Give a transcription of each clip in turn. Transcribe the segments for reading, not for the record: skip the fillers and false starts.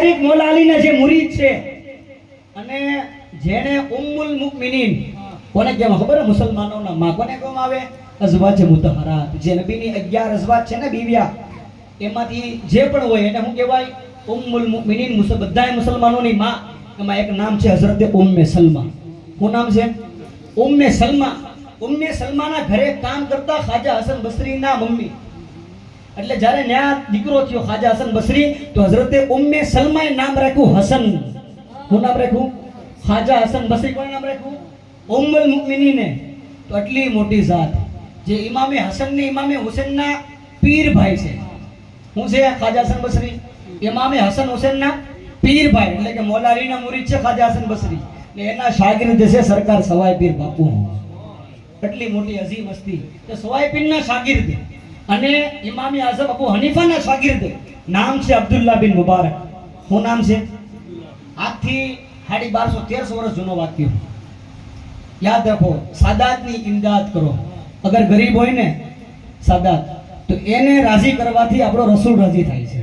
Direct મોલા અલીના જે મુરીદ છે અને જેને ઉમ્મુલ મુમિનીન કોને કહેવામાં ખબર હે? મુસલમાનોના માં કોને કહેવામાં આવે? અઝવાજ મુતહરાત. જે નબીની 11 અઝવાજ છે ને બીવિયા, એમાંથી જે પણ હોય એને શું કહેવાય? ઉમ્મુલ મુમિનીન. બધાય મુસલમાનોની માં. એમાં એક નામ છે હઝરત ઉમ્મે સલમા. શું નામ છે? ઉમ્મે સલમા. ઉમ્મે સલમાના ઘરે કામ કરતા ખાજા હસન બસરીના મમ્મી. એટલે જ્યારે ન્યા દીકરો થયો ખાજા હસન બસરી, તો હઝરતે ઉમ્મે સલમાએ નામ રાખ્યું હસન. શું નામ રાખ્યું? ખાજા હસન બસરી. કોને નામ રાખ્યું? ઉમ્મુલ મુમિનીને. તો આટલી મોટી જાત જે ઇમામે હસન ને ઇમામે હુસૈનના પીર ભાઈ છે. શું છે ખાજા હસન બસરી? ઇમામે હસન હુસૈનના પીર ભાઈ, એટલે કે મૌલા અલીના મુરીદ છે ખાજા હસન બસરી. ને એના શાગિર્દ છે સરકાર સવાઈ પીર બાપુ. એટલી મોટી અઝીમ હસ્તી. તો સવાઈ પીરના શાગિર્દ અને ઇમામે આઝમ અબુ હનીફાના શાગિર્દ નામ છે અબ્દુલ્લાહ બિન મુબારક. શું નામ છે? આજથી 1213 વર્ષ જૂનો વાક્ય. યાદ રાખો, સાદાતની ઇમદાદ કરો. અગર ગરીબ હોય ને સાદાત, તો એને રાજી કરવાથી આપણો રસૂલ રાજી થાય છે.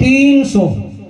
300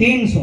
300।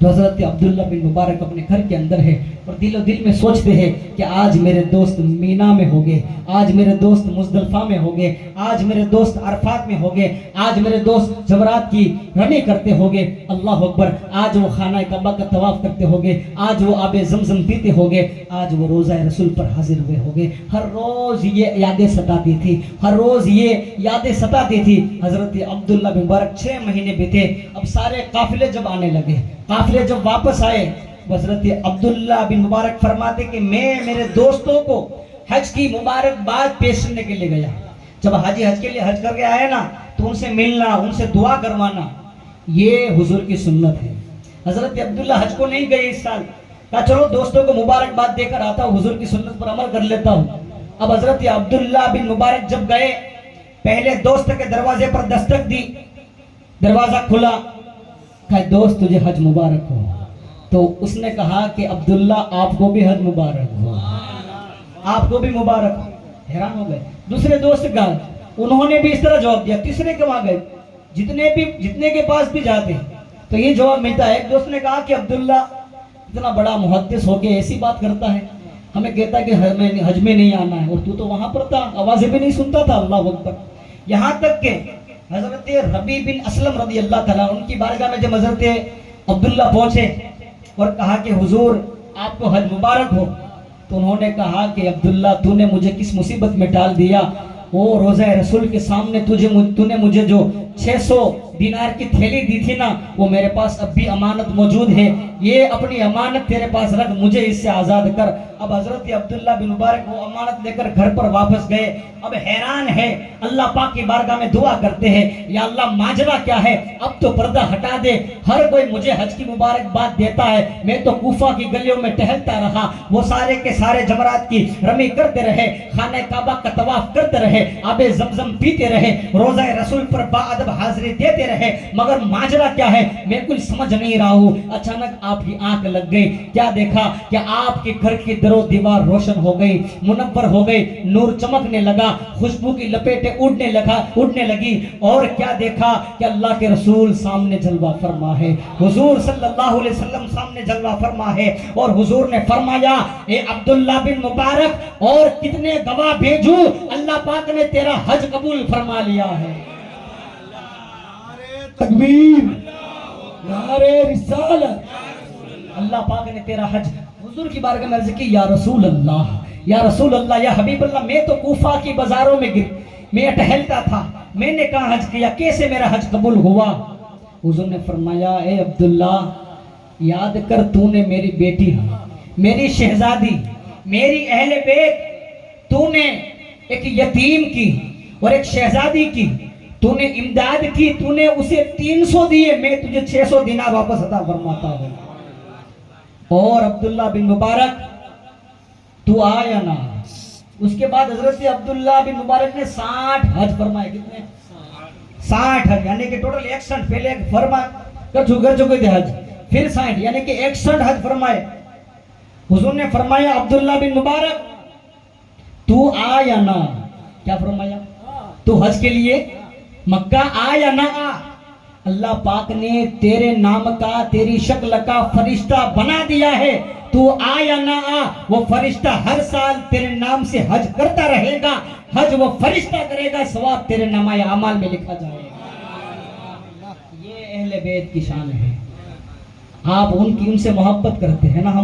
جو حضرت عبداللہ بن مبارک اپنے گھر کے اندر ہے اور دل و دل میں سوچتے ہیں کہ آج میرے دوست مینا میں ہو گئے، آج میرے دوست مزدلفہ میں ہو گئے، آج میرے دوست عرفات میں ہو گئے، آج میرے دوست جمرات کی رمی کرتے ہو گئے، اللہ اکبر، آج وہ خانہ کعبہ کا طواف کرتے ہو گئے، آج وہ آب زمزم پیتے ہو گئے، آج وہ روزہ رسول پر حاضر ہوئے ہو گئے۔ ہر روز یہ یادیں ستاتی تھی، ہر روز یہ یادیں ستاتی تھی۔ حضرت عبداللہ بن مبارک 6 مہینے بیتے، اب سارے قافلے جب آنے لگے، قافلے جب واپس آئے، حضرت عبداللہ بن مبارک فرماتے کہ میں میرے دوستوں کو حج کی مبارکباد پیش کرنے کے لیے گیا۔ جب حاجی حج کے لیے حج کر کے آئے نا تو ان سے ملنا، ان سے دعا کروانا، یہ حضور کی سنت ہے۔ حضرت عبداللہ حج کو نہیں گئے اس سال، کہا چلو دوستوں کو مبارکباد دے کر آتا ہوں، حضور کی سنت پر عمل کر لیتا ہوں۔ اب حضرت عبداللہ بن مبارک جب گئے، پہلے دوست کے دروازے پر دستک دی، دروازہ کھلا، کہا دوست تجھے حج مبارک ہو۔ تو اس نے کہا کہ عبداللہ آپ کو بھی حج مبارک ہو، آپ کو بھی مبارک ہو۔ حیران ہو گئے۔ دوسرے دوست کا انہوں نے بھی اس طرح جواب دیا، تیسرے کے وہاں گئے، جتنے کے پاس بھی جاتے تو یہ جواب ملتا ہے۔ ایک دوست نے کہا کہ عبداللہ اتنا بڑا محدث ہو کے ایسی بات کرتا ہے، ہمیں کہتا ہے کہ حج میں نہیں آنا ہے، اور تو وہاں پر تھا، آوازیں بھی نہیں سنتا تھا، اللہ اکبر۔ یہاں تک کہ حضرت ربیع بن اسلم رضی اللہ تعالیٰ ان کی بارگاہ میں جب حضرت عبداللہ پہنچے اور کہا کہ حضور آپ کو حج مبارک ہو، تو انہوں نے کہا کہ عبداللہ تو نے مجھے کس مصیبت میں ڈال دیا، وہ روزہ رسول کے سامنے تو نے مجھے جو 600 دینار کی تھیلی دی تھی نا، وہ میرے پاس اب بھی امانت موجود ہے، یہ اپنی امانت تیرے پاس رکھ، مجھے اس سے آزاد کر۔ اب حضرت عبداللہ بن مبارک وہ امانت لے کر گھر پر واپس گئے۔ اب حیران ہے، اللہ پاک کی بارگاہ میں دعا کرتے ہیں، یا اللہ ماجرا کیا ہے، اب تو پردہ ہٹا دے، ہر کوئی مجھے حج کی مبارکباد دیتا ہے، میں تو کوفہ کی گلیوں میں ٹہلتا رہا، وہ سارے کے سارے جمرات کی رمی کرتے رہے، خانہ کعبہ کا طواف کرتے رہے، آب زمزم پیتے رہے، روزہ رسول پر باادب حاضری دیتے رہے، مگر ماجرا کیا ہے میں کچھ سمجھ نہیں رہا ہوں۔ اچانک آپ کی آنکھ لگ گئی، کیا دیکھا کہ آپ کے گھر کی در و دیوار روشن ہو گئی، منور ہو گئی، نور چمکنے لگا، خوشبو کی لپیٹیں اڑنے لگی، اور کیا دیکھا کہ اللہ کے رسول سامنے جلوہ فرما ہے، حضور صلی اللہ علیہ وسلم سامنے جلوہ فرما ہے، اور حضور نے فرمایا اے عبداللہ بن مبارک اور کتنے گواہ بھیجوں، اللہ پاک نے تیرا حج قبول فرما لیا ہے۔ تکبیر، نعرہ رسالت، اللہ پاک نے تیرا حج۔ حضور کی بارگاہ میں عرض کی یا رسول اللہ، یا رسول اللہ، یا حبیب اللہ، میں تو کوفہ کی بازاروں میں ٹہلتا تھا، میں نے کہاں حج کیا، کیسے میرا حج قبول ہوا؟ حضور نے فرمایا اے عبداللہ یاد کر، تو نے میری بیٹی، میری شہزادی، میری اہل بیت، تو نے ایک یتیم کی اور ایک شہزادی کی تو نے امداد کی، تو نے اسے 300 دیے، میں تجھے 600 دینار واپس عطا فرماتا ہوں۔ اور عبداللہ بن مبارک تو آیا نا، اس کے بعد حضرت عبداللہ بن مبارک نے 60 حج فرمائے، کتنے؟ 60 حج، یعنی کہ ٹوٹل 61، پہلے ایک فرما کر چکے تھے حج، پھر 60، یعنی کہ 61 حج فرمائے۔ حضور نے فرمایا عبداللہ بن مبارک تو آیا نا، کیا فرمایا؟ تو حج کے لیے مکہ آ یا نہ آ، اللہ پاک نے تیرے نام کا، تیری شکل کا فرشتہ بنا دیا ہے، تو آ یا نہ آ، وہ فرشتہ ہر سال تیرے نام سے حج کرتا رہے گا، حج وہ فرشتہ کرے گا، ثواب تیرے نامہ اعمال میں لکھا جائے گا۔ یہ اہل بیت کی شان ہے، آپ ان سے محبت کرتے ہیں نا۔